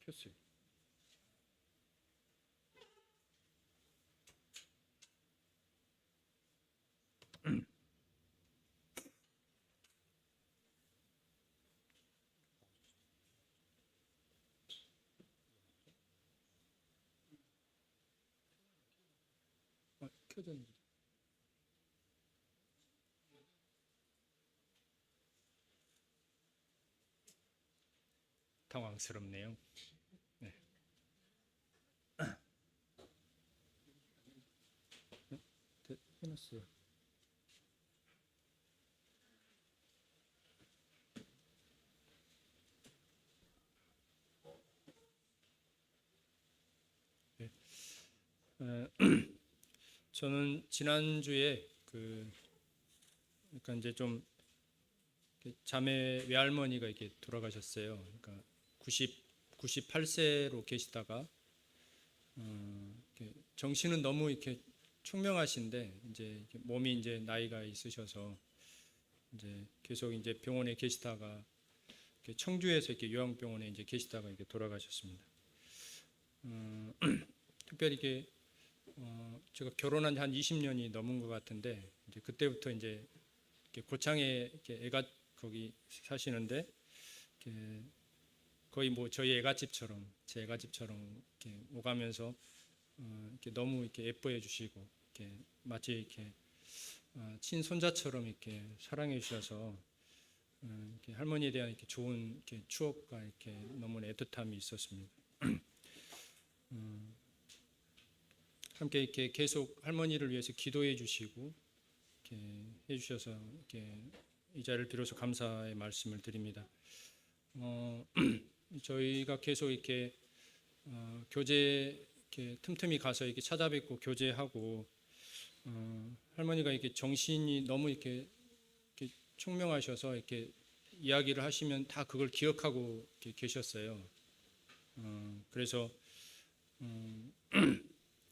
켰어요. 켜졌는데. 당황스럽네요. 네. 해놨어요. 네. 저는 지난주에 그러니까 이제 좀 자매 외할머니가 이렇게 돌아가셨어요. 그러니까 98세로 계시다가 이렇게 정신은 너무 이렇게 총명하신데 이제 몸이 이제 나이가 있으셔서 이제 계속 이제 병원에 계시다가 이렇게 청주에서 이렇게 요양병원에 이제 계시다가 이렇게 돌아가셨습니다. 특별히 이게 제가 결혼한 지 한 20년이 넘은 것 같은데 이제 그때부터 이제 이렇게 고창에 이렇게 애가 거기 사시는데 이렇게 거의 뭐 저희 애갓집처럼 제 애갓집처럼 이렇게 오가면서 이렇게 너무 이렇게 예뻐해 주시고 이렇게 마치 이렇게 친손자처럼 이렇게 사랑해 주셔서 이렇게 할머니에 대한 이렇게 좋은 이렇게 추억과 이렇게 너무 애틋함이 있었습니다. 함께 이렇게 계속 할머니를 위해서 기도해 주시고 이렇게 해 주셔서 이렇게 이 자리를 빌어서 감사의 말씀을 드립니다. 저희가 계속 이렇게 교제 이렇게 틈틈이 가서 이렇게 찾아뵙고 교제하고 할머니가 이렇게 정신이 너무 이렇게 총명하셔서 이렇게 이야기를 하시면 다 그걸 기억하고 이렇게 계셨어요. 그래서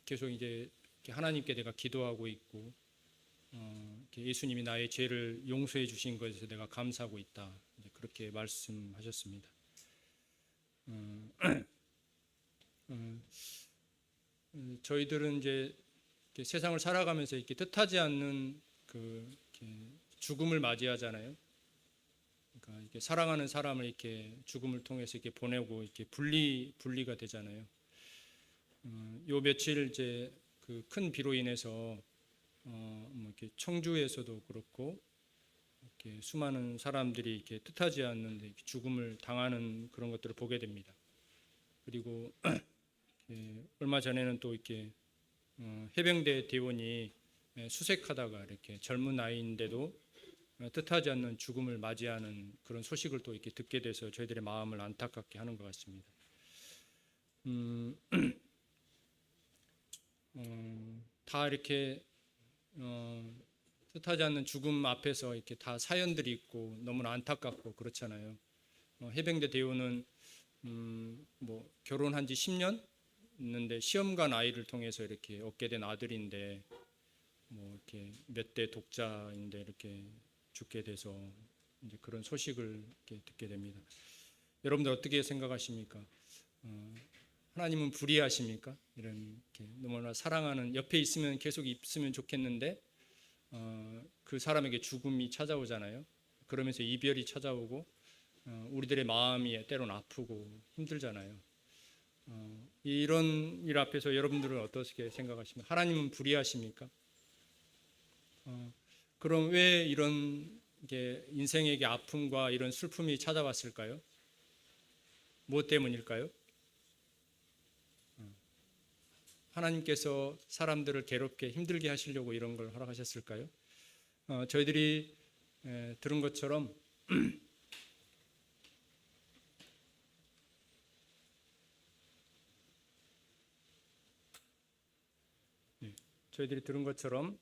계속 이제 하나님께 내가 기도하고 있고 예수님이 나의 죄를 용서해 주신 것에 내가 감사하고 있다. 그렇게 말씀하셨습니다. 저희들은 이제 세상을 살아가면서 이렇게 뜻하지 않는 이렇게 죽음을 맞이하잖아요. 그러니까 이렇게 사랑하는 사람을 이렇게 죽음을 통해서 이렇게 보내고 이렇게 분리가 되잖아요. 요 며칠 이제 그 큰 비로 인해서 뭐 이렇게 청주에서도 그렇고 이렇게 수많은 사람들이 이렇게 뜻하지 않는 이렇게 죽음을 당하는 그런 것들을 보게 됩니다. 그리고 얼마 전에는 또 이렇게 해병대 대원이 수색하다가 이렇게 젊은 나이인데도 뜻하지 않는 죽음을 맞이하는 그런 소식을 또 이렇게 듣게 돼서 저희들의 마음을 안타깝게 하는 것 같습니다. 다 이렇게 뜻하지 않는 죽음 앞에서 이렇게 다 사연들이 있고 너무나 안타깝고 그렇잖아요. 해병대 대원은 뭐 결혼한 지 10년 있는데 시험관 아이를 통해서 이렇게 얻게 된 아들인데 뭐 이렇게 몇 대 독자인데 이렇게 죽게 돼서 이제 그런 소식을 이렇게 듣게 됩니다. 여러분들 어떻게 생각하십니까? 하나님은 불의하십니까? 이런 이렇게 너무나 사랑하는 옆에 있으면 계속 있으면 좋겠는데 그 사람에게 죽음이 찾아오잖아요. 그러면서 이별이 찾아오고 우리들의 마음이 때로는 아프고 힘들잖아요. 이런 일 앞에서 여러분들은 어떻게 생각하십니까? 하나님은 불의하십니까? 그럼 왜 이런 게 인생에게 아픔과 이런 슬픔이 찾아왔을까요? 무엇 때문일까요? 하나님께서 사람들을 괴롭게 힘들게 하시려고 이런 걸 허락하셨을까요? 저희들이 들은 것처럼 저희들이 들은 것처럼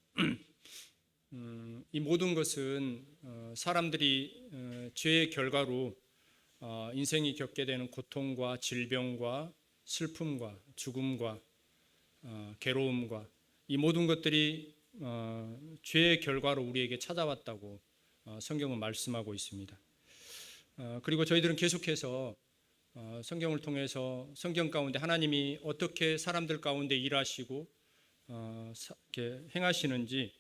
이 모든 것은 사람들이 죄의 결과로 인생이 겪게 되는 고통과 질병과 슬픔과 죽음과 괴로움과 이 모든 것들이 죄의 결과로 우리에게 찾아왔다고 성경은 말씀하고 있습니다. 그리고 저희들은 계속해서 성경을 통해서 성경 가운데 하나님이 어떻게 사람들 가운데 일하시고 이렇게 행하시는지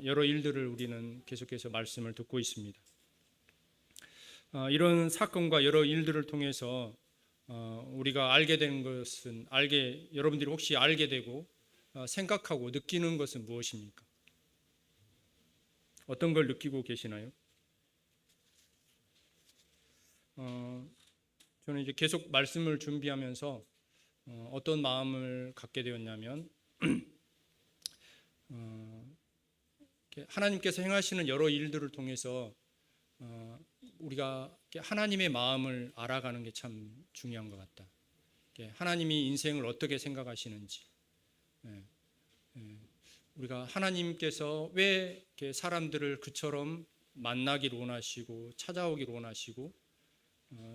여러 일들을 우리는 계속해서 말씀을 듣고 있습니다. 이런 사건과 여러 일들을 통해서 우리가 알게 된 것은 여러분들이 혹시 알게 되고 생각하고 느끼는 것은 무엇입니까? 어떤 걸 느끼고 계시나요? 저는 이제 계속 말씀을 준비하면서 어떤 마음을 갖게 되었냐면 하나님께서 행하시는 여러 일들을 통해서 우리가 하나님의 마음을 알아가는 게 참 중요한 것 같다. 하나님이 인생을 어떻게 생각하시는지, 우리가 하나님께서 왜 사람들을 그처럼 만나기를 원하시고 찾아오기를 원하시고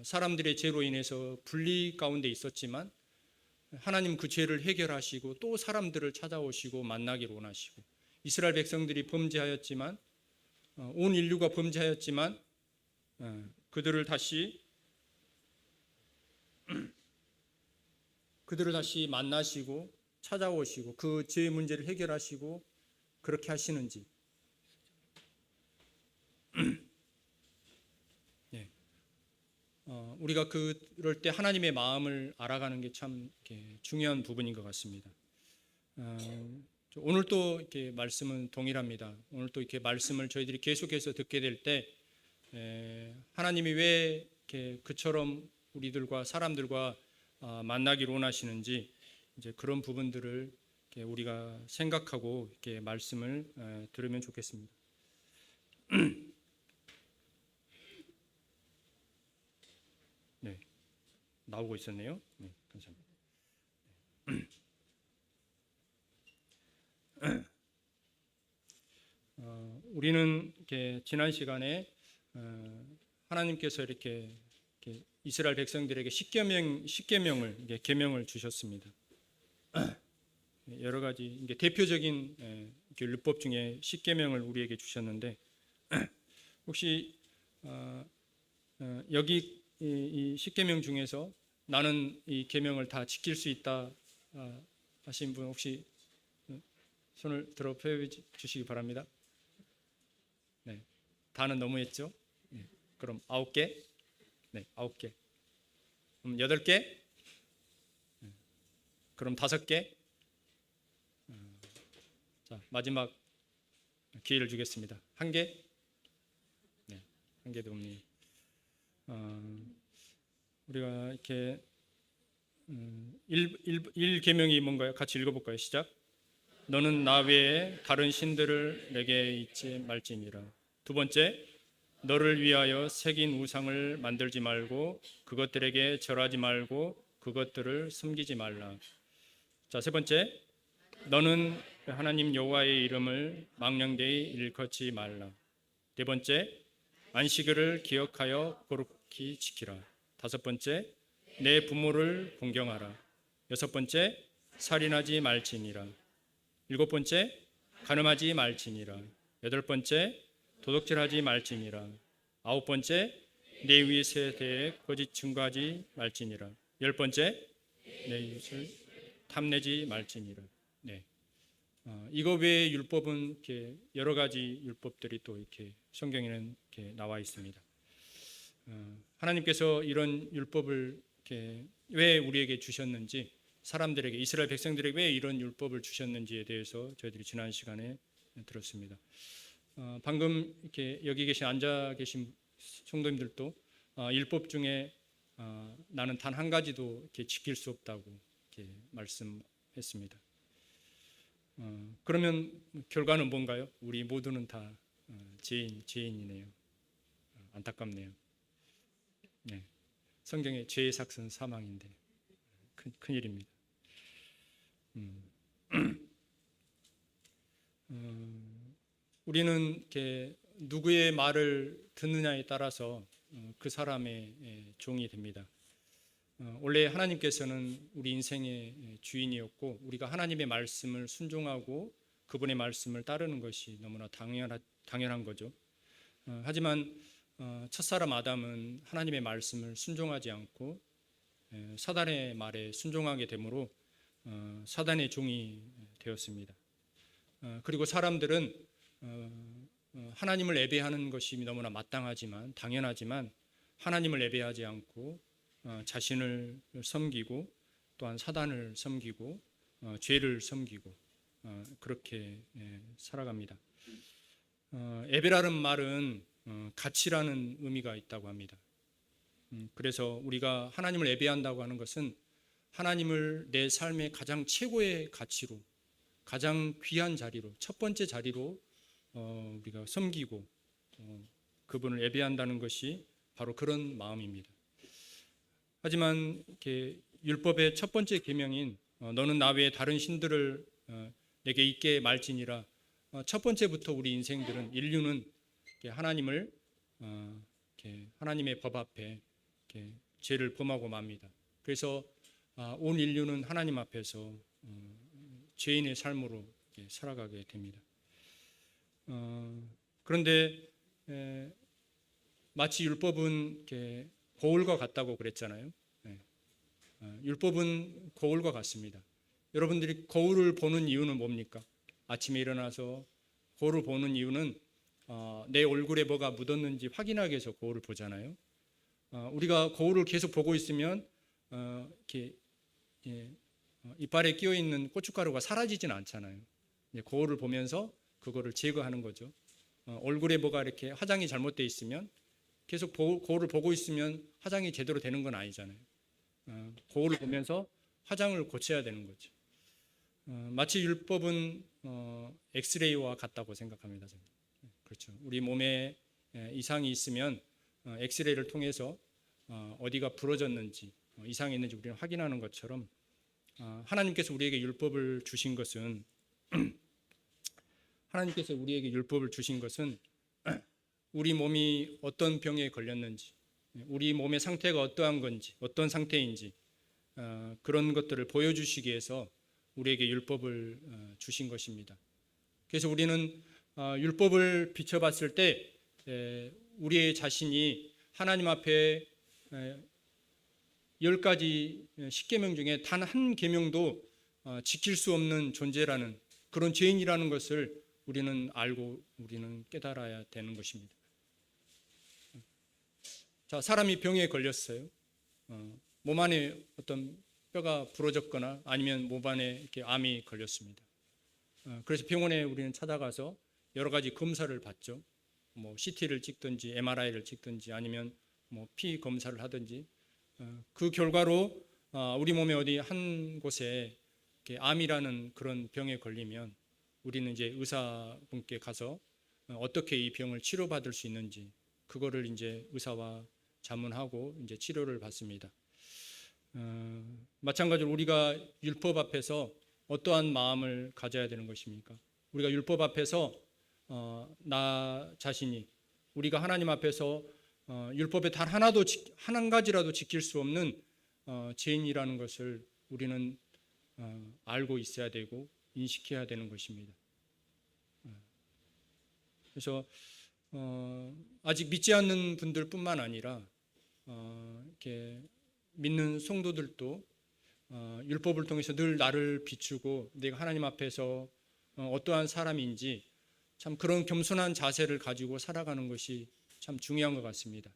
사람들의 죄로 인해서 분리 가운데 있었지만 하나님 그 죄를 해결하시고 또 사람들을 찾아오시고 만나기를 원하시고 이스라엘 백성들이 범죄하였지만 온 인류가 범죄하였지만 그들을 다시 만나시고 찾아오시고 그 죄의 문제를 해결하시고 그렇게 하시는지 우리가 그럴 때 하나님의 마음을 알아가는 게 참 중요한 부분인 것 같습니다. 오늘 또 이렇게 말씀은 동일합니다. 오늘 또 이렇게 말씀을 저희들이 계속해서 듣게 될 때 하나님이 왜 이렇게 그처럼 우리들과 사람들과 만나기를 원하시는지 이제 그런 부분들을 우리가 생각하고 이렇게 말씀을 들으면 좋겠습니다. 네, 나오고 있었네요. 네, 감사합니다. 우리는 이렇게 지난 시간에 하나님께서 이렇게 이스라엘 백성들에게 십계명을 계명을 주셨습니다. 여러 가지 이게 대표적인 율법 중에 십계명을 우리에게 주셨는데 혹시 여기 이 십계명 중에서 나는 이 계명을 다 지킬 수 있다 하신 분 혹시 손을 들어 펴주시기 바랍니다. 네, 다는 너무했죠? 네, 그럼 9개? 네, 9개. 그럼 8개? 그럼 5개? 자, 마지막 기회를 주겠습니다. 1개? 네, 1개도 없네요. 우리가 이렇게 1계명이 뭔가요? 같이 읽어볼까요? 시작. 너는 나 외에 다른 신들을 내게 잊지 말지니라. 두 번째, 너를 위하여 새긴 우상을 만들지 말고 그것들에게 절하지 말고 그것들을 숨기지 말라. 자, 세 번째, 너는 하나님 여호와의 이름을 망령되이 일컫지 말라. 네 번째, 안식일을 기억하여 거룩히 지키라. 다섯 번째, 내 부모를 공경하라. 여섯 번째, 살인하지 말지니라. 일곱 번째, 간음하지 말지니라. 여덟 번째, 도둑질하지 말지니라. 아홉 번째, 내 이웃에 대해 거짓 증거하지 말지니라. 열 번째, 내 이웃을 탐내지 말지니라. 네. 이거 외의 율법은 이렇게 여러 가지 율법들이 또 이렇게 성경에는 이렇게 나와 있습니다. 하나님께서 이런 율법을 이렇게 왜 우리에게 주셨는지, 사람들에게 이스라엘 백성들에게 왜 이런 율법을 주셨는지에 대해서 저희들이 지난 시간에 들었습니다. 방금 이렇게 여기 앉아 계신 성도님들도 율법 중에 나는 단 한 가지도 이렇게 지킬 수 없다고 이렇게 말씀했습니다. 그러면 결과는 뭔가요? 우리 모두는 다 죄인이네요. 안타깝네요. 네. 성경의 죄의 삭은 사망인데 큰일입니다. 우리는 이렇게 누구의 말을 듣느냐에 따라서 그 사람의 종이 됩니다. 원래 하나님께서는 우리 인생의 주인이었고 우리가 하나님의 말씀을 순종하고 그분의 말씀을 따르는 것이 너무나 당연한 거죠. 하지만 첫사람 아담은 하나님의 말씀을 순종하지 않고 사단의 말에 순종하게 되므로 사단의 종이 되었습니다. 그리고 사람들은 하나님을 예배하는 것이 너무나 마땅하지만 당연하지만 하나님을 예배하지 않고 자신을 섬기고 또한 사단을 섬기고 죄를 섬기고 그렇게 살아갑니다. 예배라는 말은 가치라는 의미가 있다고 합니다. 그래서 우리가 하나님을 예배한다고 하는 것은 하나님을 내 삶의 가장 최고의 가치로 가장 귀한 자리로 첫 번째 자리로 우리가 섬기고 그분을 예배한다는 것이 바로 그런 마음입니다. 하지만 이렇게 율법의 첫 번째 계명인 너는 나 외에 다른 신들을 내게 있게 말지니라 첫 번째부터 우리 인생들은 인류는 하나님을 하나님의 법 앞에 죄를 범하고 맙니다. 그래서 온 인류는 하나님 앞에서 죄인의 삶으로 살아가게 됩니다. 그런데 마치 율법은 거울과 같다고 그랬잖아요. 율법은 거울과 같습니다. 여러분들이 거울을 보는 이유는 뭡니까? 아침에 일어나서 거울을 보는 이유는 내 얼굴에 뭐가 묻었는지 확인하기 위해서 거울을 보잖아요. 우리가 거울을 계속 보고 있으면 이렇게 이빨에 끼어 있는 고춧가루가 사라지지는 않잖아요. 거울을 보면서 그거를 제거하는 거죠. 얼굴에 뭐가 이렇게 화장이 잘못되어 있으면 계속 거울을 보고 있으면 화장이 제대로 되는 건 아니잖아요. 거울을 보면서 화장을 고쳐야 되는 거죠. 마치 율법은 엑스레이와 같다고 생각합니다. 저는. 그렇죠. 우리 몸에 이상이 있으면 엑스레이를 통해서 어디가 부러졌는지 이상이 있는지 우리는 확인하는 것처럼 하나님께서 우리에게 율법을 주신 것은 우리 몸이 어떤 병에 걸렸는지 우리 몸의 상태가 어떠한 건지 어떤 상태인지 그런 것들을 보여주시기 위해서 우리에게 율법을 주신 것입니다. 그래서 우리는 율법을 비춰봤을 때 우리의 자신이 하나님 앞에 10가지 10계명 중에 단 한 계명도 지킬 수 없는 존재라는 그런 죄인이라는 것을 우리는 알고 우리는 깨달아야 되는 것입니다. 자, 사람이 병에 걸렸어요. 몸 안에 어떤 뼈가 부러졌거나 아니면 몸 안에 이렇게 암이 걸렸습니다. 그래서 병원에 우리는 찾아가서 여러 가지 검사를 받죠. 뭐 CT를 찍든지 MRI를 찍든지 아니면 뭐 피 검사를 하든지 그 결과로 우리 몸의 어디 한 곳에 암이라는 그런 병에 걸리면 우리는 이제 의사분께 가서 어떻게 이 병을 치료받을 수 있는지 그거를 이제 의사와 자문하고 이제 치료를 받습니다. 마찬가지로 우리가 율법 앞에서 어떠한 마음을 가져야 되는 것입니까? 우리가 율법 앞에서 나 자신이 우리가 하나님 앞에서 율법에 단 한 가지라도 지킬 수 없는 죄인이라는 것을 우리는 알고 있어야 되고 인식해야 되는 것입니다. 그래서 아직 믿지 않는 분들뿐만 아니라 이렇게 믿는 성도들도 율법을 통해서 늘 나를 비추고 내가 하나님 앞에서 어떠한 사람인지 참 그런 겸손한 자세를 가지고 살아가는 것이 참 중요한 것 같습니다.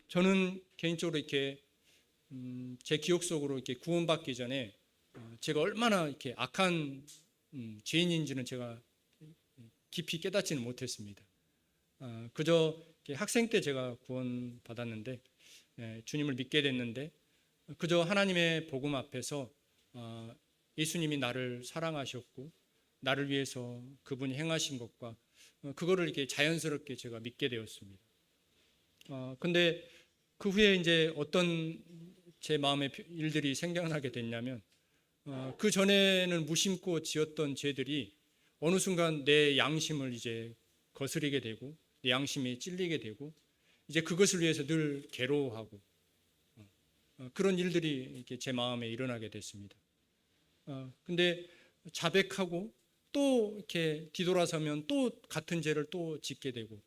저는 개인적으로 이렇게 제 기억 속으로 이렇게 구원받기 전에 제가 얼마나 이렇게 악한 죄인인지는 제가 깊이 깨닫지는 못했습니다. 그저 학생 때 제가 구원 받았는데 주님을 믿게 됐는데 그저 하나님의 복음 앞에서 예수님이 나를 사랑하셨고 나를 위해서 그분이 행하신 것과 그거를 이렇게 자연스럽게 제가 믿게 되었습니다. 근데 그 후에 이제 어떤 제 마음의 일들이 생겨나게 됐냐면 그 전에는 무심코 지었던 죄들이 어느 순간 내 양심을 이제 거스리게 되고 내 양심이 찔리게 되고 이제 그것을 위해서 늘 괴로워하고 그런 일들이 이렇게 제 마음에 일어나게 됐습니다. 근데 자백하고 또 이렇게 뒤돌아서면 또 같은 죄를 또 짓게 되고,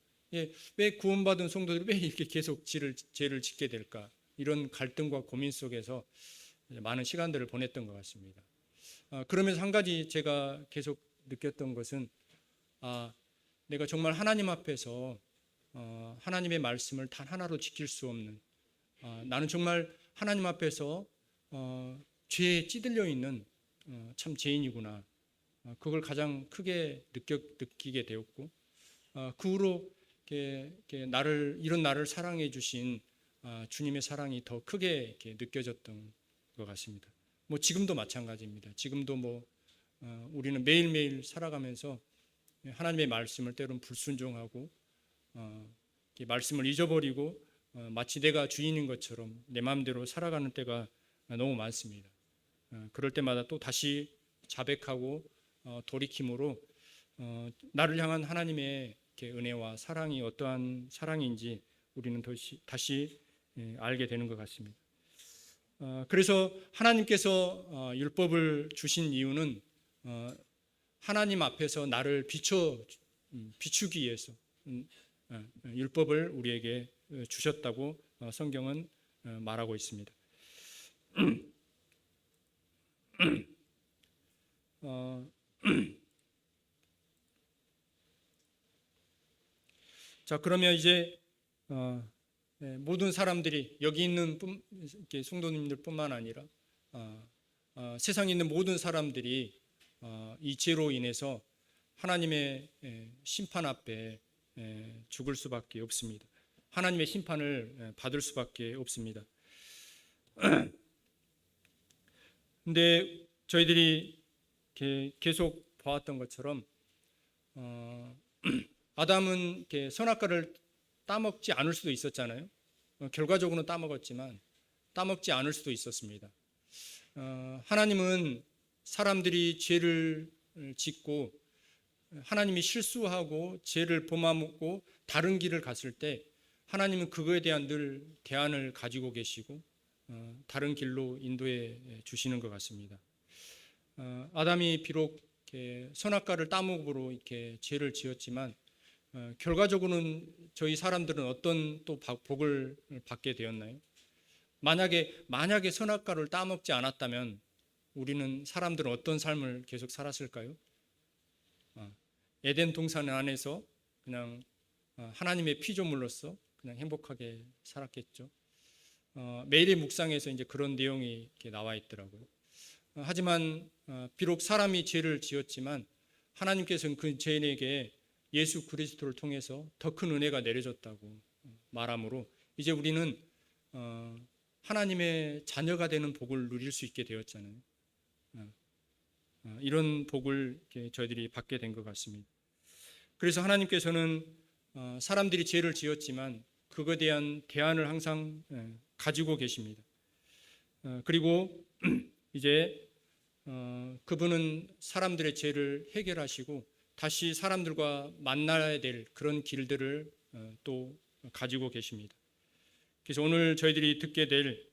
왜 구원받은 성도들이 왜 이렇게 계속 죄를 짓게 될까? 이런 갈등과 고민 속에서 많은 시간들을 보냈던 것 같습니다. 그러면서 한 가지 제가 계속 느꼈던 것은, 내가 정말 하나님 앞에서 하나님의 말씀을 단 하나로 지킬 수 없는, 나는 정말 하나님 앞에서 죄에 찌들려 있는 참 죄인이구나. 그걸 가장 크게 느끼게 되었고, 그 후로 이런 나를 사랑해 주신 주님의 사랑이 더 크게 이렇게 느껴졌던 것 같습니다. 뭐 지금도 마찬가지입니다. 지금도 우리는 매일매일 살아가면서 하나님의 말씀을 때로는 불순종하고 말씀을 잊어버리고 마치 내가 주인인 것처럼 내 마음대로 살아가는 때가 너무 많습니다. 그럴 때마다 또 다시 자백하고 돌이킴으로 나를 향한 하나님의 은혜와 사랑이 어떠한 사랑인지 우리는 다시 알게 되는 것 같습니다. 그래서 하나님께서 율법을 주신 이유는 하나님 앞에서 나를 비추기 위해서 율법을 우리에게 주셨다고 성경은 말하고 있습니다. 자, 그러면 이제 모든 사람들이 여기 있는 성도님들뿐만 아니라 세상에 있는 모든 사람들이 이 죄로 인해서 하나님의 심판 앞에 죽을 수밖에 없습니다. 하나님의 심판을 받을 수밖에 없습니다. 근데 저희들이 계속 봐왔던 것처럼 아담은 선악과를 따먹지 않을 수도 있었잖아요. 결과적으로는 따먹었지만 따먹지 않을 수도 있었습니다. 하나님은 사람들이 죄를 짓고 하나님이 실수하고 죄를 범하고 다른 길을 갔을 때 하나님은 그거에 대한 늘 대안을 가지고 계시고 다른 길로 인도해 주시는 것 같습니다. 아담이 비록 선악과를 따먹음으로 이렇게 죄를 지었지만 결과적으로는 저희 사람들은 어떤 또 복을 받게 되었나요? 만약에 선악과를 따먹지 않았다면 우리는 사람들은 어떤 삶을 계속 살았을까요? 에덴 동산 안에서 그냥 하나님의 피조물로서 그냥 행복하게 살았겠죠. 매일의 묵상에서 이제 그런 내용이 이렇게 나와 있더라고요. 하지만 비록 사람이 죄를 지었지만 하나님께서는 그 죄인에게 예수 그리스도를 통해서 더 큰 은혜가 내려졌다고 말하므로 이제 우리는 하나님의 자녀가 되는 복을 누릴 수 있게 되었잖아요. 이런 복을 저희들이 받게 된 것 같습니다. 그래서 하나님께서는 사람들이 죄를 지었지만 그거에 대한 대안을 항상 가지고 계십니다. 그리고 이제 그분은 사람들의 죄를 해결하시고 다시 사람들과 만나야 될 그런 길들을 또 가지고 계십니다. 그래서 오늘 저희들이 듣게 될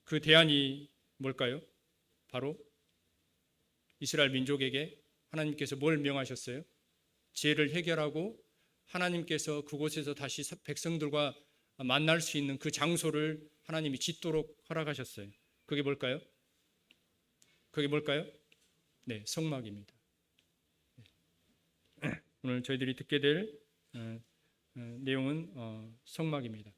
그 대안이 뭘까요? 바로 이스라엘 민족에게 하나님께서 뭘 명하셨어요? 죄를 해결하고 하나님께서 그곳에서 다시 백성들과 만날 수 있는 그 장소를 하나님이 짓도록 허락하셨어요. 그게 뭘까요? 네, 성막입니다. 오늘 저희들이 듣게 될 내용은 성막입니다.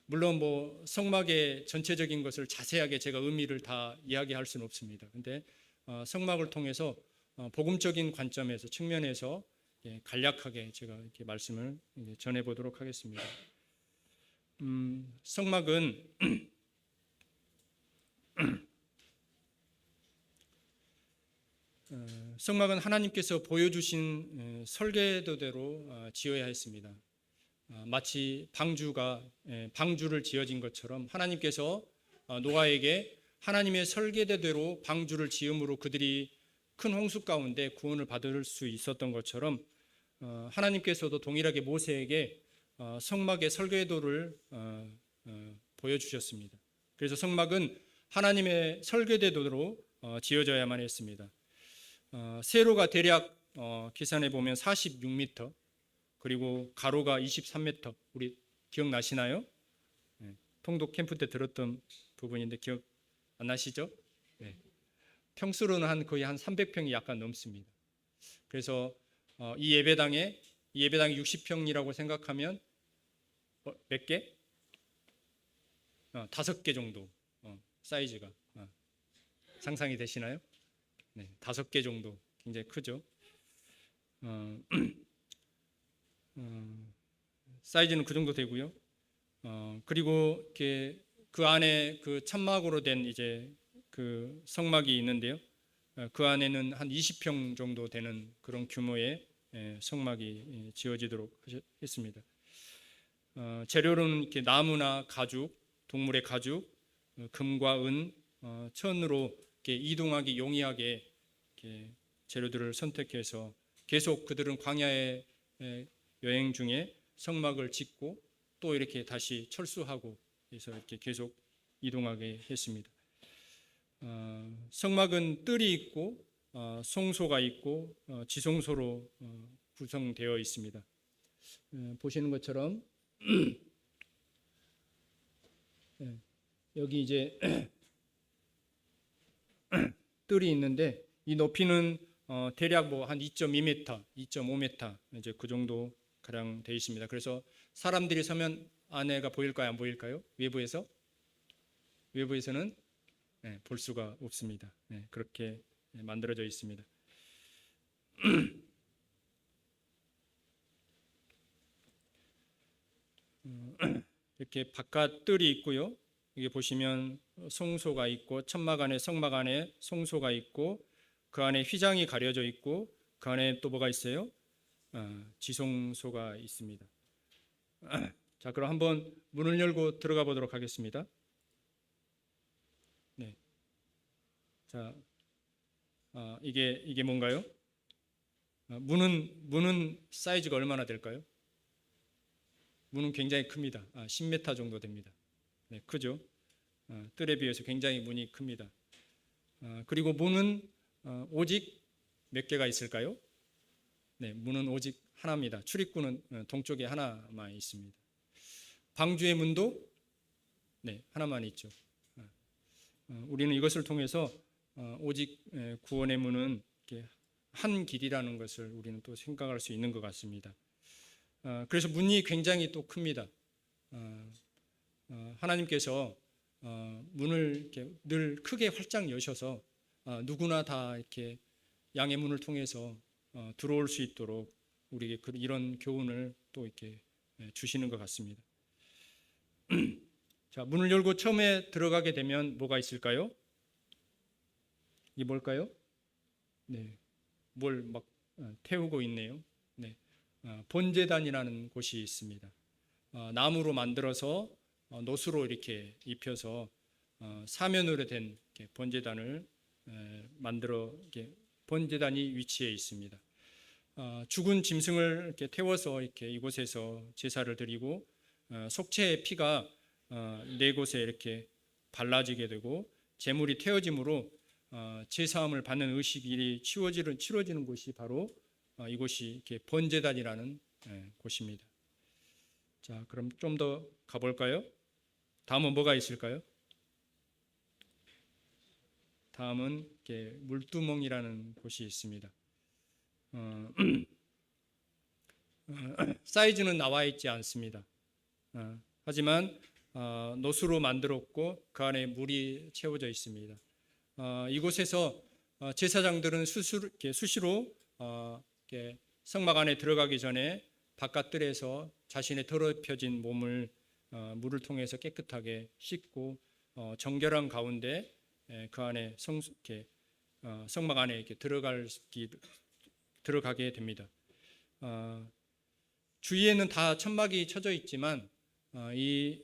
물론 성막의 전체적인 것을 자세하게 제가 의미를 다 이야기할 수는 없습니다. 근데 성막을 통해서 복음적인 관점에서 측면에서 간략하게 제가 이렇게 말씀을 전해 보도록 하겠습니다. 성막은 하나님께서 보여주신 설계도대로 지어야 했습니다. 마치 방주를 지어진 것처럼 하나님께서 노아에게 하나님의 설계대로 방주를 지음으로 그들이 큰 홍수 가운데 구원을 받을 수 있었던 것처럼 하나님께서도 동일하게 모세에게 성막의 설계도를 보여주셨습니다. 그래서 성막은 하나님의 설계대도로 지어져야만 했습니다. 세로가 대략 계산해 보면 46m, 그리고 가로가 23m. 우리 기억나시나요? 네, 통독 캠프 때 들었던 부분인데 기억 안 나시죠? 네. 평수로는 거의 한 300평이 약간 넘습니다. 그래서 이 예배당이 60평이라고 생각하면 몇 개? 5개 정도 사이즈가 상상이 되시나요? 네, 5개 정도 굉장히 크죠. 사이즈는 그 정도 되고요. 그리고 이렇게 그 안에 그 천막으로 된 이제 그 성막이 있는데요. 그 안에는 한 20평 정도 되는 그런 규모의 성막이 지어지도록 했습니다. 재료로는 이렇게 나무나 가죽, 동물의 가죽, 금과 은, 천으로 이렇게 이동하기 용이하게 이렇게 재료들을 선택해서 계속 그들은 광야의 여행 중에 성막을 짓고 또 이렇게 다시 철수하고 해서 이렇게 계속 이동하게 했습니다. 성막은 뜰이 있고 송소가 있고 지송소로 구성되어 있습니다. 보시는 것처럼 여기 이제 뜰이 있는데 이 높이는 대략 뭐 한 2.2m, 2.5m 이제 그 정도 가량 되어 있습니다. 그래서 사람들이 서면 안에가 보일까요, 안 보일까요? 외부에서는 볼 수가 없습니다. 그렇게 만들어져 있습니다. 이렇게 바깥 뜰이 있고요. 여기 보시면 송소가 있고 천막 안에 성막 안에 송소가 있고 그 안에 휘장이 가려져 있고 그 안에 또 뭐가 있어요? 지송소가 있습니다. 자, 그럼 한번 문을 열고 들어가 보도록 하겠습니다. 네. 자, 이게 뭔가요? 문은 사이즈가 얼마나 될까요? 문은 굉장히 큽니다. 10m 정도 됩니다. 네, 크죠? 뜰에 비해서 굉장히 문이 큽니다. 그리고 문은 오직 몇 개가 있을까요? 네, 문은 오직 하나입니다. 출입구는 동쪽에 하나만 있습니다. 방주의 문도 네, 하나만 있죠. 우리는 이것을 통해서 오직 구원의 문은 한 길이라는 것을 우리는 또 생각할 수 있는 것 같습니다. 그래서 문이 굉장히 또 큽니다. 하나님께서 문을 이렇게 늘 크게 활짝 여셔서 누구나 다 이렇게 양의 문을 통해서 들어올 수 있도록 우리에게 이런 교훈을 또 이렇게 주시는 것 같습니다. 자, 문을 열고 처음에 들어가게 되면 뭐가 있을까요? 이게 뭘까요? 네, 뭘 막 태우고 있네요. 네, 본제단이라는 곳이 있습니다. 나무로 만들어서 노수로 이렇게 입혀서 사면으로 된 번제단을 만들어 번제단이 위치해 있습니다. 죽은 짐승을 이렇게 태워서 이렇게 이곳에서 제사를 드리고 속죄의 피가 네 곳에 이렇게 발라지게 되고 제물이 태워짐으로 제사함을 받는 의식이 치러지는 곳이 바로 이곳이 이렇게 번제단이라는 곳입니다. 자, 그럼 좀 더 가볼까요? 다음은 뭐가 있을까요? 다음은 이렇게 물두멍이라는 곳이 있습니다. 사이즈는 나와 있지 않습니다. 하지만 노수로 만들었고 그 안에 물이 채워져 있습니다. 이곳에서 제사장들은 수시로 성막 안에 들어가기 전에 바깥들에서 자신의 더럽혀진 몸을 물을 통해서 깨끗하게 씻고 정결한 가운데 그 안에 성막 안에 이렇게 들어가게 됩니다. 주위에는 다 천막이 쳐져 있지만 이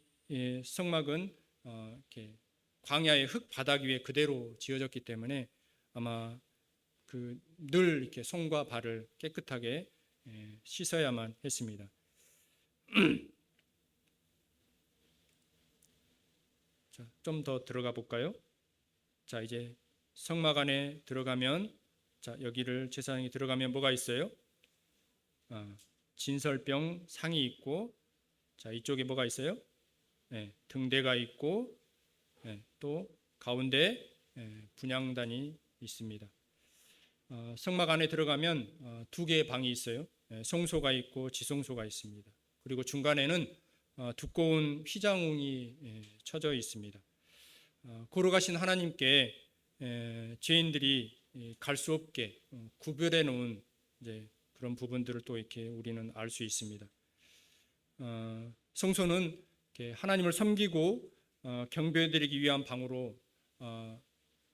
성막은 이렇게 광야의 흙 바닥 위에 그대로 지어졌기 때문에 아마 늘 이렇게 손과 발을 깨끗하게 씻어야만 했습니다. 자, 좀 더 들어가 볼까요? 자, 이제 성막 안에 들어가면, 자, 여기를 제사장이 들어가면 뭐가 있어요? 진설병 상이 있고, 자, 이쪽에 뭐가 있어요? 등대가 있고, 또 가운데 분향단이 있습니다. 성막 안에 들어가면 두 개의 방이 있어요. 성소가 있고 지성소가 있습니다. 그리고 중간에는 두꺼운 휘장이 쳐져 있습니다. 거룩하신 하나님께 죄인들이 갈 수 없게 구별해 놓은 이제 그런 부분들을 또 이렇게 우리는 알 수 있습니다. 성소는 이렇게 하나님을 섬기고 경배드리기 위한 방으로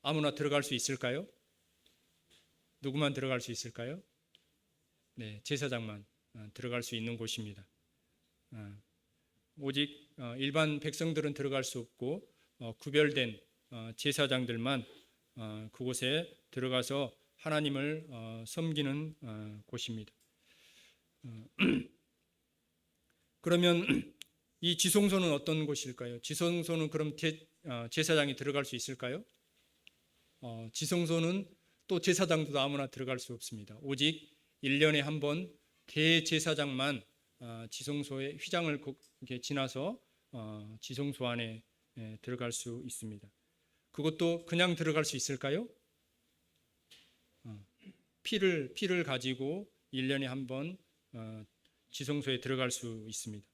아무나 들어갈 수 있을까요? 누구만 들어갈 수 있을까요? 네, 제사장만 들어갈 수 있는 곳입니다. 오직 일반 백성들은 들어갈 수 없고 구별된 제사장들만 그곳에 들어가서 하나님을 섬기는 곳입니다. 그러면 이 지성소는 어떤 곳일까요? 지성소는 그럼 제사장이 들어갈 수 있을까요? 지성소는 또 제사장도 아무나 들어갈 수 없습니다. 오직 1년에 한 번 대제사장만 지성소의 휘장을 이렇게 지나서 지성소 안에 들어갈 수 있습니다. 그것도 그냥 들어갈 수 있을까요? 피를 가지고 1년에 한 번 지성소에 들어갈 수 있습니다.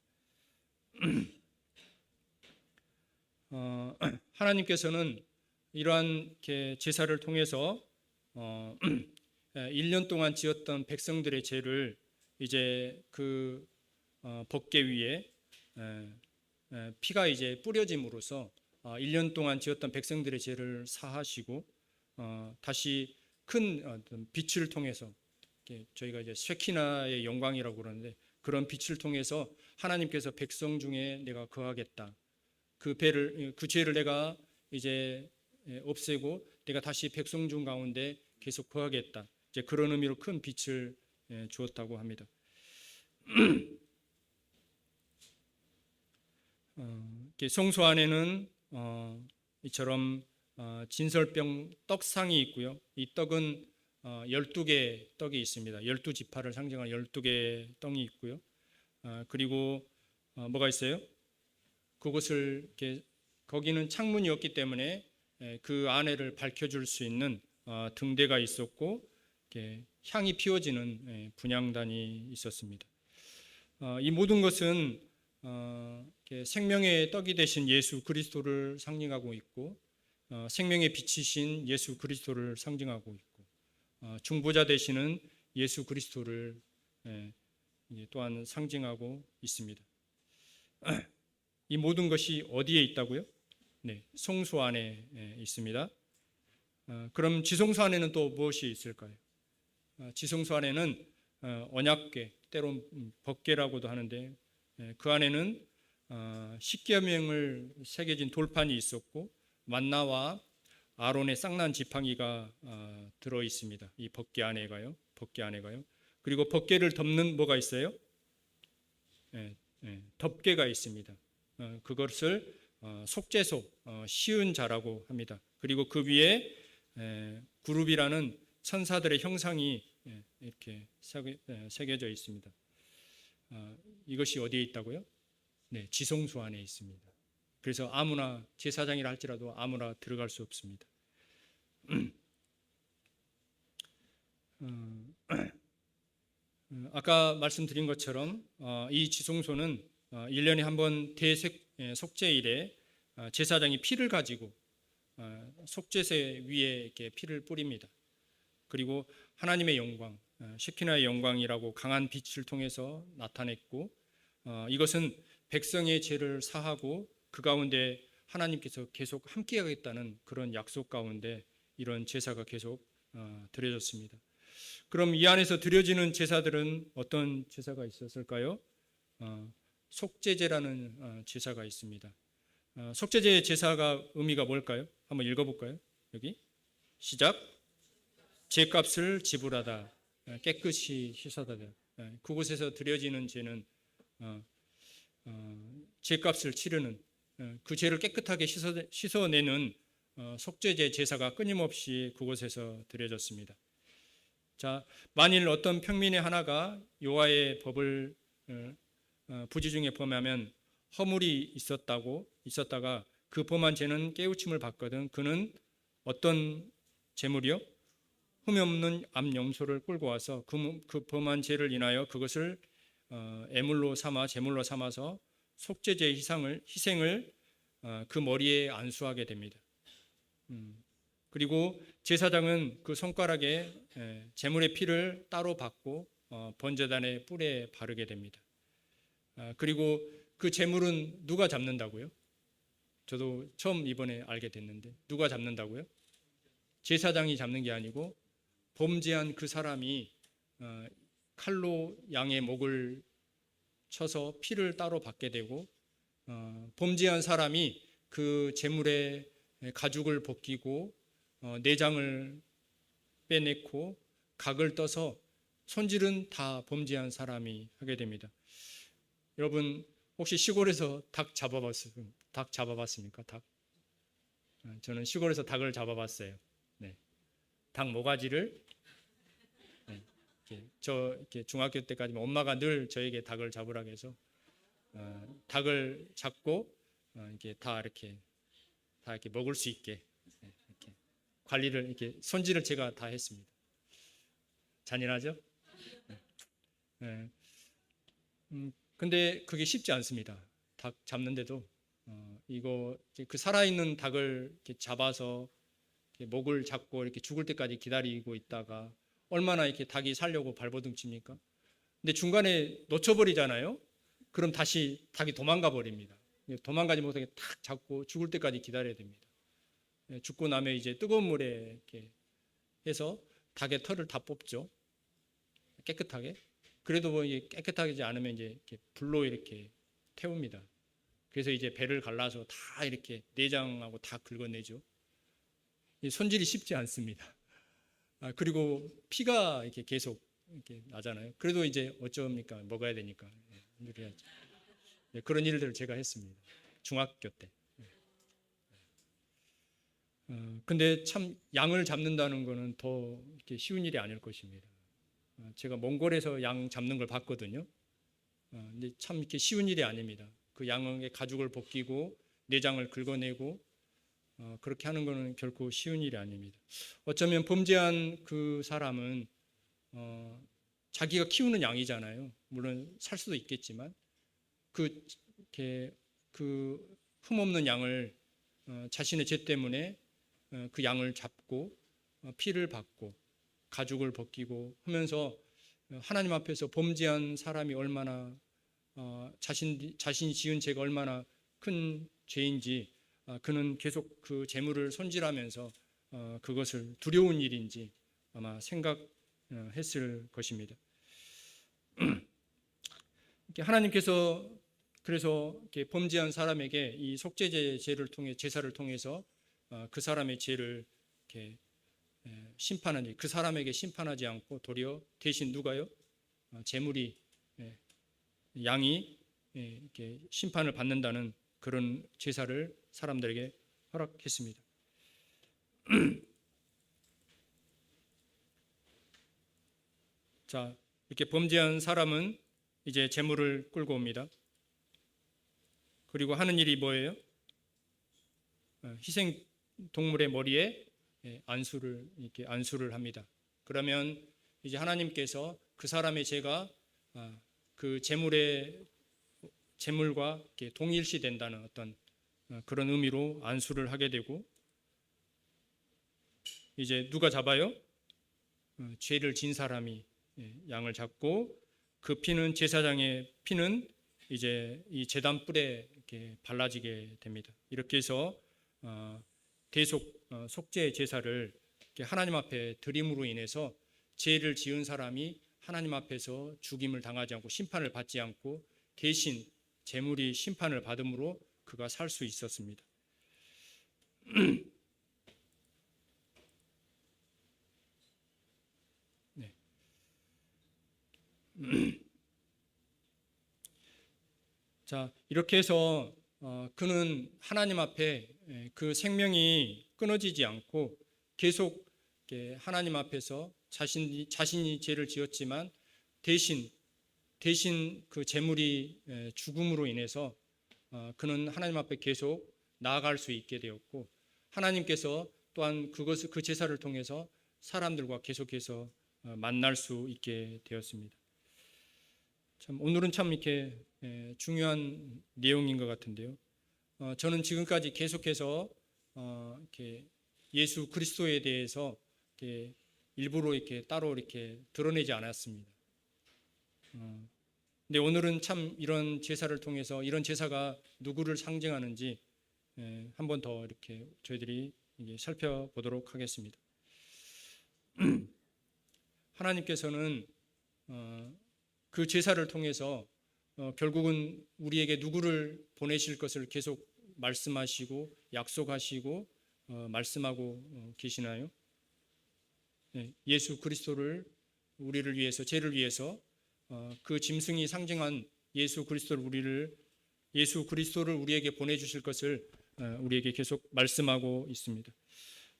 하나님께서는 이러한 제사를 통해서 1년 동안 지었던 백성들의 죄를 이제 그 법궤 위에 피가 이제 뿌려짐으로써 1년 동안 지었던 백성들의 죄를 사하시고 다시 큰 어떤 빛을 통해서 저희가 이제 쉐키나의 영광이라고 그러는데 그런 빛을 통해서 하나님께서 백성 중에 내가 거하겠다. 그 죄를 내가 이제 없애고 내가 다시 백성 중 가운데 계속 거하겠다. 이제 그런 의미로 큰 빛을 주었다고 합니다. 성소 안에는 이처럼 진설병 떡상이 있고요. 이 떡은 12개 떡이 있습니다. 12지파를 상징하는 12개의 떡이 있고요. 그리고 뭐가 있어요? 그곳을 거기는 창문이 없기 때문에 그 안에를 밝혀줄 수 있는 등대가 있었고 향이 피워지는 분향단이 있었습니다. 이 모든 것은 생명의 떡이 되신 예수 그리스도를 상징하고 있고 생명의 빛이신 예수 그리스도를 상징하고 있고 중보자 되시는 예수 그리스도를 또한 상징하고 있습니다. 이 모든 것이 어디에 있다고요? 네, 성소 안에 있습니다. 그럼 지성소 안에는 또 무엇이 있을까요? 지성소 안에는 언약궤, 때론 법궤라고도 하는데 그 안에는 십계명을 새겨진 돌판이 있었고 만나와 아론의 쌍난 지팡이가 들어 있습니다. 이 법궤 안에가요. 그리고 법궤를 덮는 뭐가 있어요? 덮개가 있습니다. 그것을 속죄소 시은 자라고 합니다. 그리고 그 위에 구룹이라는 천사들의 형상이 이렇게 새겨져 있습니다. 이것이 어디에 있다고요? 네, 지성소 안에 있습니다. 그래서 아무나 제사장이라 할지라도 아무나 들어갈 수 없습니다. 아까 말씀드린 것처럼 이 지성소는 1년에 한 번 대속죄일에 제사장이 피를 가지고 속죄세 위에 이렇게 피를 뿌립니다. 그리고 하나님의 영광, 셰키나의 영광이라고 강한 빛을 통해서 나타냈고 이것은 백성의 죄를 사하고 그 가운데 하나님께서 계속 함께하겠다는 그런 약속 가운데 이런 제사가 계속 드려졌습니다. 그럼 이 안에서 드려지는 제사들은 어떤 제사가 있었을까요? 속죄제라는 제사가 있습니다. 속죄제 제사가 의미가 뭘까요? 한번 읽어볼까요? 여기 시작. 죄값을 지불하다, 깨끗이 씻어다. 그곳에서 드려지는 죄는 죄값을 치르는 그 죄를 깨끗하게 씻어내는 속죄제 제사가 끊임없이 그곳에서 드려졌습니다. 자, 만일 어떤 평민의 하나가 여호와의 법을 부지중에 범하면 허물이 있었다가 그 범한 죄는 깨우침을 받거든 그는 어떤 제물이요? 흠이 없는 암염소를 끌고 와서 그 범한 죄를 인하여 그것을 제물로 삼아서 속죄제의 희생을 그 머리에 안수하게 됩니다. 그리고 제사장은 그 손가락에 제물의 피를 따로 받고 번제단의 뿔에 바르게 됩니다. 그리고 그 제물은 누가 잡는다고요? 저도 처음 이번에 알게 됐는데 누가 잡는다고요? 제사장이 잡는 게 아니고 범죄한 그 사람이 칼로 양의 목을 쳐서 피를 따로 받게 되고 범죄한 사람이 그 제물의 가죽을 벗기고 내장을 빼내고 각을 떠서 손질은 다 범죄한 사람이 하게 됩니다. 여러분 혹시 시골에서 닭 잡아봤습니까? 닭? 저는 시골에서 닭을 잡아봤어요. 네. 닭 모가지를 이렇게 중학교 때까지 엄마가 늘 저에게 닭을 잡으라고 해서 닭을 잡고 이렇게 다 이렇게 먹을 수 있게 이렇게 관리를 이렇게 손질을 제가 다 했습니다. 잔인하죠? 네. 근데 그게 쉽지 않습니다. 닭 잡는데도 이거 그 살아있는 닭을 이렇게 잡아서 이렇게 목을 잡고 이렇게 죽을 때까지 기다리고 있다가 얼마나 이렇게 닭이 살려고 발버둥 칩니까? 근데 중간에 놓쳐버리잖아요. 그럼 다시 닭이 도망가 버립니다. 도망가지 못하게 탁 잡고 죽을 때까지 기다려야 됩니다. 죽고 나면 이제 뜨거운 물에 이렇게 해서 닭의 털을 다 뽑죠. 깨끗하게. 그래도 뭐 이게 깨끗하지 않으면 이제 이렇게 불로 이렇게 태웁니다. 그래서 이제 배를 갈라서 다 이렇게 내장하고 다 긁어내죠. 손질이 쉽지 않습니다. 그리고 피가 이렇게 계속 이렇게 나잖아요. 그래도 이제 어쩝니까? 먹어야 되니까. 그런 일들을 제가 했습니다. 중학교 때. 근데 참 양을 잡는다는 거는 더 이렇게 쉬운 일이 아닐 것입니다. 제가 몽골에서 양 잡는 걸 봤거든요. 근데 참 이렇게 쉬운 일이 아닙니다. 그 양의 가죽을 벗기고 내장을 긁어내고 그렇게 하는 것은 결코 쉬운 일이 아닙니다. 어쩌면 범죄한 그 사람은 자기가 키우는 양이잖아요. 물론 살 수도 있겠지만 그 흠없는 양을 자신의 죄 때문에 그 양을 잡고 피를 받고 가죽을 벗기고 하면서 하나님 앞에서 범죄한 사람이 얼마나 자신이 지은 죄가 얼마나 큰 죄인지 그는 계속 그 재물을 손질하면서 그것을 두려운 일인지 아마 생각했을 것입니다. 하나님께서 그래서 범죄한 사람에게 이 속죄제 제사를 통해서 그 사람의 죄를 이렇게 심판하니 그 사람에게 심판하지 않고 도리어 대신 누가요? 제물이 양이 이렇게 심판을 받는다는 그런 제사를 사람들에게 허락했습니다. 자, 이렇게 범죄한 사람은 이제 제물을 끌고 옵니다. 그리고 하는 일이 뭐예요? 희생 동물의 머리에 안수를 합니다. 그러면 이제 하나님께서 그 사람의 죄가 그 제물과 동일시된다는 어떤 그런 의미로 안수를 하게 되고 이제 누가 잡아요? 죄를 진 사람이 양을 잡고 그 피는 제사장의 피는 이제 이 제단 뿔에 이렇게 발라지게 됩니다. 이렇게 해서 속죄 제사를 하나님 앞에 드림으로 인해서 죄를 지은 사람이 하나님 앞에서 죽임을 당하지 않고 심판을 받지 않고 대신 제물이 심판을 받음으로 그가 살 수 있었습니다. 네. 자, 이렇게 해서 그는 하나님 앞에 그 생명이 끊어지지 않고 계속 이렇게 하나님 앞에서 자신이 죄를 지었지만 대신 그 재물이 죽음으로 인해서 그는 하나님 앞에 계속 나아갈 수 있게 되었고, 하나님께서 또한 그 제사를 통해서 사람들과 계속해서 만날 수 있게 되었습니다. 참 오늘은 참 이렇게 중요한 내용인 것 같은데요. 저는 지금까지 계속해서 이렇게 예수 그리스도에 대해서 이렇게 일부러 이렇게 따로 이렇게 드러내지 않았습니다. 근데 오늘은 참 이런 제사를 통해서 이런 제사가 누구를 상징하는지 한 번 더 이렇게 저희들이 이제 살펴보도록 하겠습니다. 하나님께서는 그 제사를 통해서 결국은 우리에게 누구를 보내실 것을 계속 말씀하시고 약속하시고 말씀하고 계시나요? 예수 그리스도를 우리를 위해서, 죄를 위해서 그 짐승이 상징한 예수 그리스도를 우리에게 보내주실 것을 우리에게 계속 말씀하고 있습니다.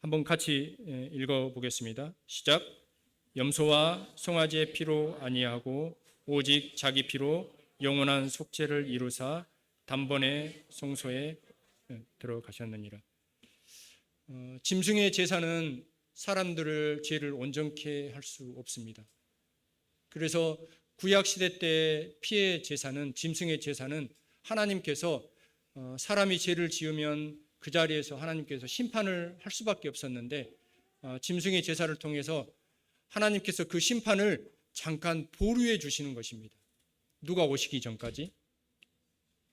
한번 같이 읽어보겠습니다. 시작. 염소와 송아지의 피로 아니하고 오직 자기 피로 영원한 속죄를 이루사 단번에 성소에 들어가셨느니라. 짐승의 제사는 사람들을 죄를 온전케 할 수 없습니다. 그래서 구약 시대 때 피의 제사는, 짐승의 제사는 하나님께서 사람이 죄를 지으면 그 자리에서 하나님께서 심판을 할 수밖에 없었는데, 짐승의 제사를 통해서 하나님께서 그 심판을 잠깐 보류해 주시는 것입니다. 누가 오시기 전까지?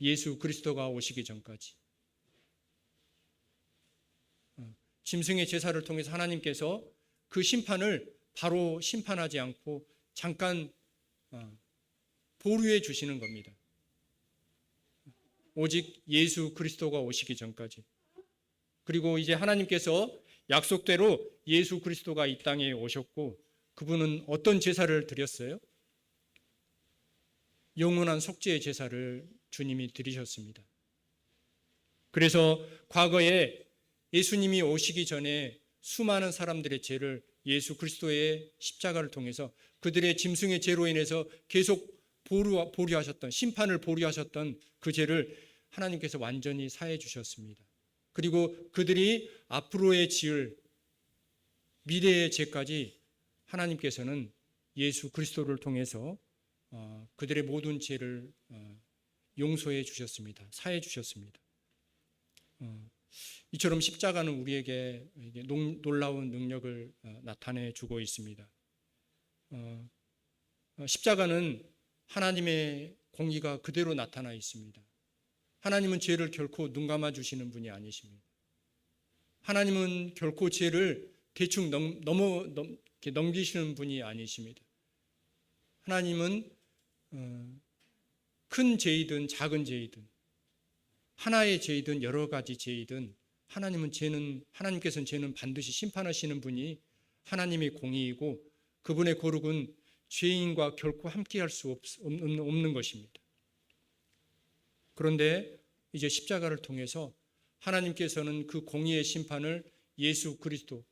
예수 그리스도가 오시기 전까지. 짐승의 제사를 통해서 하나님께서 그 심판을 바로 심판하지 않고 잠깐 보류해 주시는 겁니다. 오직 예수 그리스도가 오시기 전까지. 그리고 이제 하나님께서 약속대로 예수 그리스도가 이 땅에 오셨고, 그분은 어떤 제사를 드렸어요? 영원한 속죄의 제사를 주님이 드리셨습니다. 그래서 과거에 예수님이 오시기 전에 수많은 사람들의 죄를 예수 그리스도의 십자가를 통해서 그들의 짐승의 죄로 인해서 계속 보류하셨던, 심판을 보류하셨던 그 죄를 하나님께서 완전히 사해 주셨습니다. 그리고 그들이 앞으로의 지을 미래의 죄까지 하나님께서는 예수 그리스도를 통해서 그들의 모든 죄를 용서해 주셨습니다. 사해 주셨습니다. 이처럼 십자가는 우리에게 놀라운 능력을 나타내 주고 있습니다. 십자가는 하나님의 공의가 그대로 나타나 있습니다. 하나님은 죄를 결코 눈 감아 주시는 분이 아니십니다. 하나님은 결코 죄를 대충 넘기시는 분이 아니십니다. 하나님은 큰 죄이든 작은 죄이든, 하나의 죄이든 여러 가지 죄이든 하나님께서는 죄는 반드시 심판하시는 분이 하나님의 공의이고, 그분의 거룩은 죄인과 결코 함께할 수 없는 것입니다. 그런데 이제 십자가를 통해서 하나님께서는 그 공의의 심판을 예수 그리스도,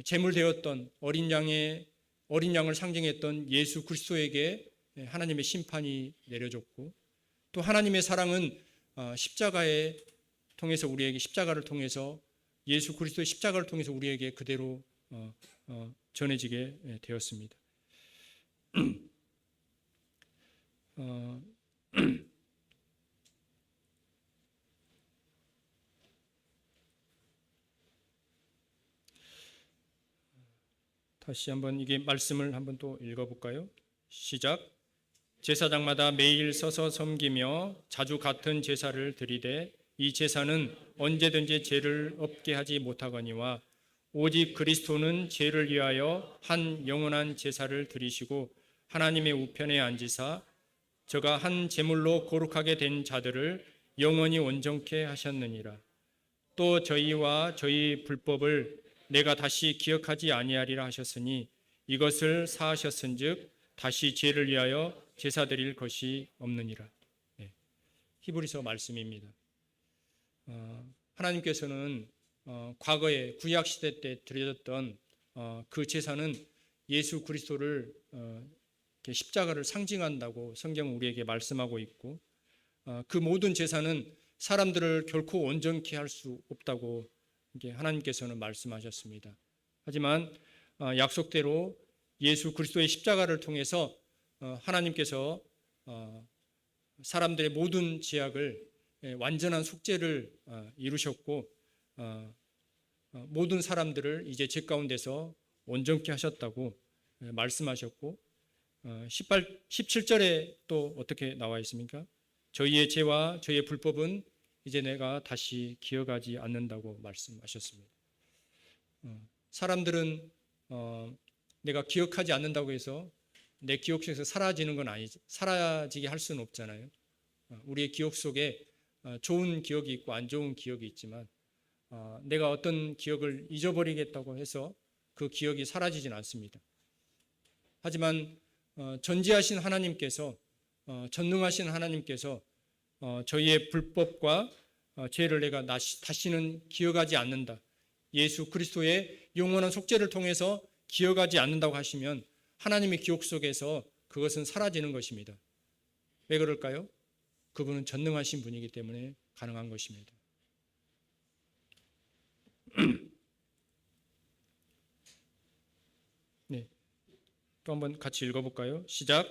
제물되었던 어린 양을 상징했던 예수 그리스도에게 하나님의 심판이 내려졌고, 또 하나님의 사랑은 십자가를 통해서 예수 그리스도의 십자가를 통해서 우리에게 그대로 전해지게 되었습니다. 다시 한번 이게 말씀을 한번 또 읽어볼까요? 시작. 제사장마다 매일 서서 섬기며 자주 같은 제사를 드리되 이 제사는 언제든지 죄를 없게 하지 못하거니와 오직 그리스도는 죄를 위하여 한 영원한 제사를 드리시고 하나님의 우편에 앉으사 저가 한 제물로 거룩하게 된 자들을 영원히 온전케 하셨느니라. 또 저희와 저희 불법을 내가 다시 기억하지 아니하리라 하셨으니 이것을 사하셨은즉 다시 죄를 위하여 제사 드릴 것이 없느니라. 히브리서 말씀입니다. 하나님께서는 과거에 구약 시대 때 드려졌던 그 제사는 예수 그리스도를 십자가를 상징한다고 성경은 우리에게 말씀하고 있고, 그 모든 제사는 사람들을 결코 온전케 할 수 없다고 하나님께서는 말씀하셨습니다. 하지만 약속대로 예수 그리스도의 십자가를 통해서 하나님께서 사람들의 모든 죄악을 완전한 속죄를 이루셨고, 모든 사람들을 이제 죄 가운데서 온전케 하셨다고 말씀하셨고, 17절에 또 어떻게 나와 있습니까? 저희의 죄와 저희의 불법은 이제 내가 다시 기억하지 않는다고 말씀하셨습니다. 사람들은 내가 기억하지 않는다고 해서 내 기억 속에서 사라지는 건 아니지, 사라지게 할 수는 없잖아요. 우리의 기억 속에 좋은 기억이 있고 안 좋은 기억이 있지만, 내가 어떤 기억을 잊어버리겠다고 해서 그 기억이 사라지진 않습니다. 하지만 전지하신 하나님께서, 전능하신 하나님께서 저희의 불법과 죄를 내가 다시는 기억하지 않는다, 예수 그리스도의 영원한 속죄를 통해서 기억하지 않는다고 하시면 하나님의 기억 속에서 그것은 사라지는 것입니다. 왜 그럴까요? 그분은 전능하신 분이기 때문에 가능한 것입니다. 네, 또 한번 같이 읽어볼까요? 시작.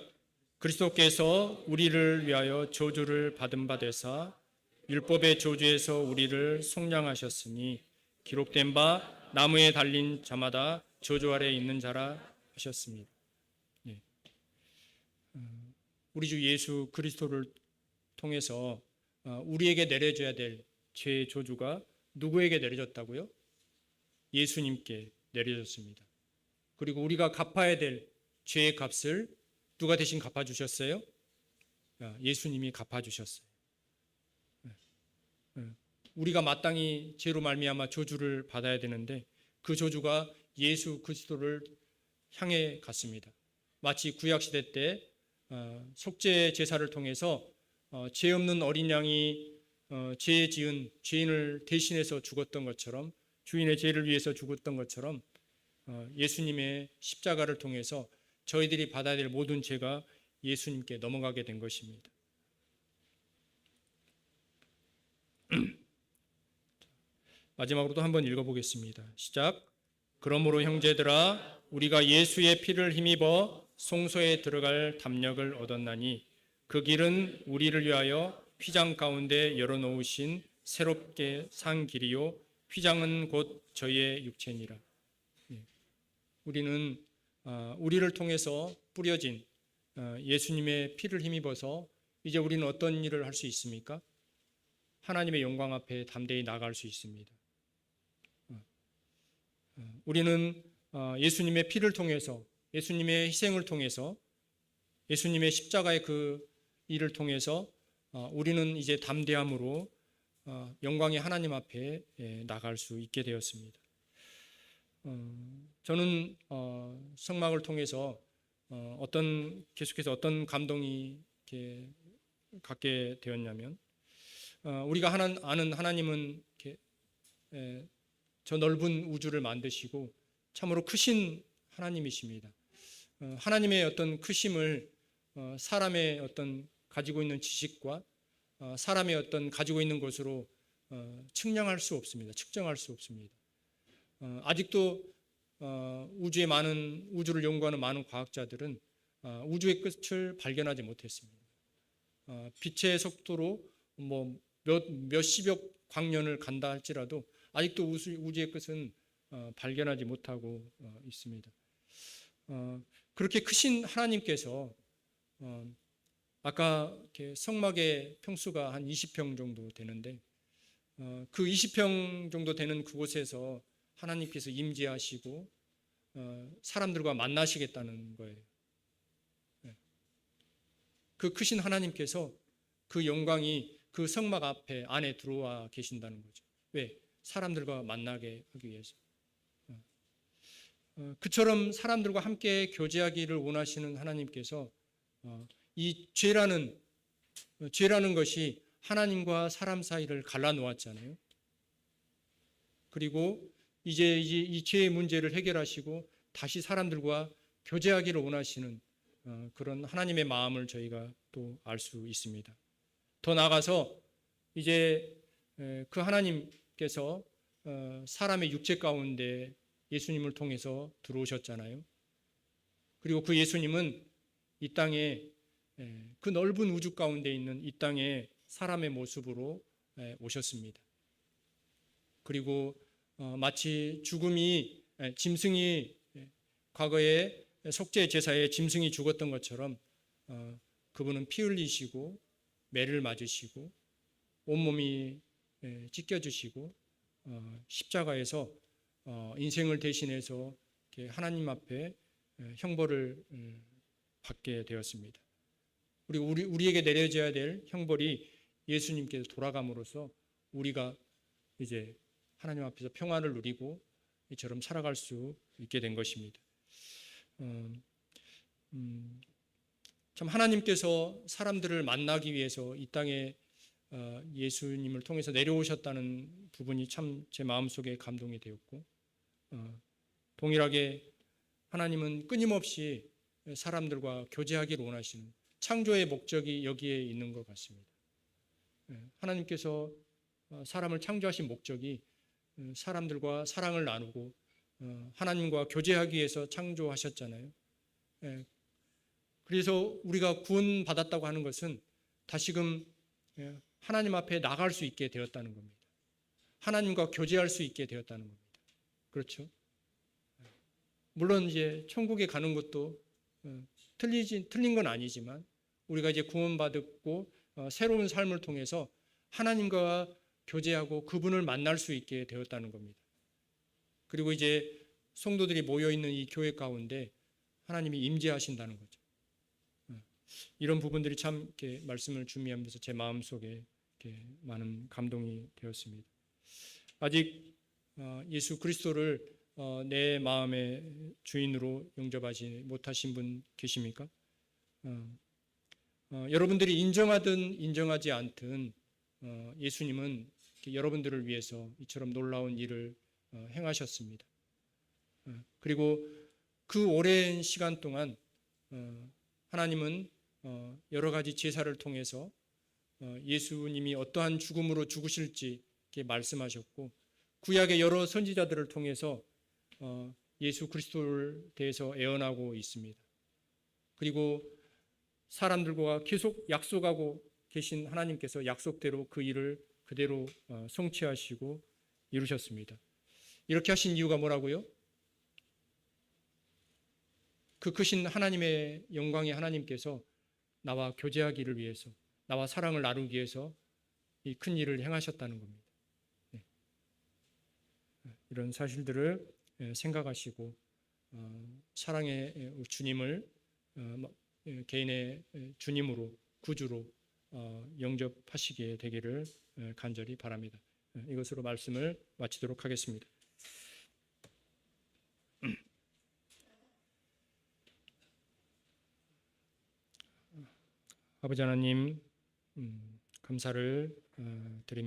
그리스도께서 우리를 위하여 저주를 받은 바 되사 율법의 저주에서 우리를 속량하셨으니 기록된 바 나무에 달린 자마다 저주 아래 있는 자라 하셨습니다. 네. 우리 주 예수 그리스도를 통해서 우리에게 내려져야 될 죄의 저주가 누구에게 내려졌다고요? 예수님께 내려졌습니다. 그리고 우리가 갚아야 될 죄의 값을 누가 대신 갚아주셨어요? 예수님이 갚아주셨어요. 우리가 마땅히 죄로 말미암아 저주를 받아야 되는데 그 저주가 예수 그리스도를 향해 갔습니다. 마치 구약시대 때 속죄 제사를 통해서 죄 없는 어린 양이 죄 지은 죄인을 대신해서 죽었던 것처럼, 주인의 죄를 위해서 죽었던 것처럼 예수님의 십자가를 통해서 저희들이 받아야 될 모든 죄가 예수님께 넘어가게 된 것입니다. 마지막으로 또 한번 읽어보겠습니다. 시작. 그러므로 형제들아, 우리가 예수의 피를 힘입어 송소에 들어갈 담력을 얻었나니 그 길은 우리를 위하여 휘장 가운데 열어놓으신 새롭게 산 길이요 휘장은 곧 저희의 육체니라. 우리는 우리를 통해서 뿌려진 예수님의 피를 힘입어서 이제 우리는 어떤 일을 할 수 있습니까? 하나님의 영광 앞에 담대히 나갈 수 있습니다. 우리는 예수님의 피를 통해서, 예수님의 희생을 통해서, 예수님의 십자가의 그 일을 통해서 우리는 이제 담대함으로 영광의 하나님 앞에 나갈 수 있게 되었습니다. 저는 성막을 통해서 계속해서 어떤 감동이 이렇게 갖게 되었냐면, 우리가 아는 하나님은 이렇게 저 넓은 우주를 만드시고 참으로 크신 하나님이십니다. 하나님의 어떤 크심을 사람의 어떤 가지고 있는 지식과 사람의 어떤 가지고 있는 것으로 측량할 수 없습니다. 측정할 수 없습니다. 아직도 우주의 많은 우주를 연구하는 많은 과학자들은 우주의 끝을 발견하지 못했습니다. 빛의 속도로 몇십억 광년을 간다 할지라도 아직도 우주의 끝은 발견하지 못하고 있습니다. 그렇게 크신 하나님께서 아까 이렇게 성막의 평수가 한 20평 정도 되는데 그 20평 정도 되는 그곳에서 하나님께서 임재하시고 사람들과 만나시겠다는 거예요. 그 크신 하나님께서 그 영광이 그 성막 앞에 안에 들어와 계신다는 거죠. 왜? 사람들과 만나게 하기 위해서. 그처럼 사람들과 함께 교제하기를 원하시는 하나님께서 이 죄라는 것이 하나님과 사람 사이를 갈라놓았잖아요. 그리고 이제 이 죄의 문제를 해결하시고 다시 사람들과 교제하기를 원하시는 그런 하나님의 마음을 저희가 또 알 수 있습니다. 더 나아가서 이제 그 하나님께서 사람의 육체 가운데 예수님을 통해서 들어오셨잖아요. 그리고 그 예수님은 이 땅에 그 넓은 우주 가운데 있는 이 땅에 사람의 모습으로 오셨습니다. 그리고 마치 죽음이 짐승이 과거에 속죄 제사에 짐승이 죽었던 것처럼 그분은 피 흘리시고 매를 맞으시고 온몸이 찢겨주시고 십자가에서 인생을 대신해서 하나님 앞에 형벌을 받게 되었습니다. 그리고 우리에게 내려져야 될 형벌이 예수님께서 돌아감으로써 우리가 이제 하나님 앞에서 평안을 누리고 이처럼 살아갈 수 있게 된 것입니다. 참 하나님께서 사람들을 만나기 위해서 이 땅에 예수님을 통해서 내려오셨다는 부분이 참 제 마음속에 감동이 되었고, 동일하게 하나님은 끊임없이 사람들과 교제하기를 원하시는 창조의 목적이 여기에 있는 것 같습니다. 하나님께서 사람을 창조하신 목적이 사람들과 사랑을 나누고 하나님과 교제하기 위해서 창조하셨잖아요. 그래서 우리가 구원받았다고 하는 것은 다시금 하나님 앞에 나갈 수 있게 되었다는 겁니다. 하나님과 교제할 수 있게 되었다는 겁니다. 그렇죠? 물론 이제 천국에 가는 것도 틀린 건 아니지만 우리가 이제 구원받았고 새로운 삶을 통해서 하나님과 교제하고 그분을 만날 수 있게 되었다는 겁니다. 그리고 이제 성도들이 모여 있는 이 교회 가운데 하나님이 임재하신다는 거죠. 이런 부분들이 참 이렇게 말씀을 준비하면서 제 마음속에 이렇게 많은 감동이 되었습니다. 아직 예수 그리스도를 내 마음의 주인으로 영접하지 못하신 분 계십니까? 여러분들이 인정하든 인정하지 않든 예수님은 여러분들을 위해서 이처럼 놀라운 일을 행하셨습니다. 그리고 그 오랜 시간 동안 하나님은 여러 가지 제사를 통해서 예수님이 어떠한 죽음으로 죽으실지 이렇게 말씀하셨고, 구약의 여러 선지자들을 통해서 예수 그리스도를 대해서 예언하고 있습니다. 그리고 사람들과 계속 약속하고 계신 하나님께서 약속대로 그 일을 그대로 성취하시고 이루셨습니다. 이렇게 하신 이유가 뭐라고요? 그 크신 하나님의 영광의 하나님께서 나와 교제하기를 위해서, 나와 사랑을 나누기 위해서 이 큰 일을 행하셨다는 겁니다. 이런 사실들을 생각하시고 사랑의 주님을 개인의 주님으로, 구주로 영접하시게 되기를 간절히 바랍니다. 이것으로 말씀을 마치도록 하겠습니다. 아버지 하나님, 감사를 드립니다.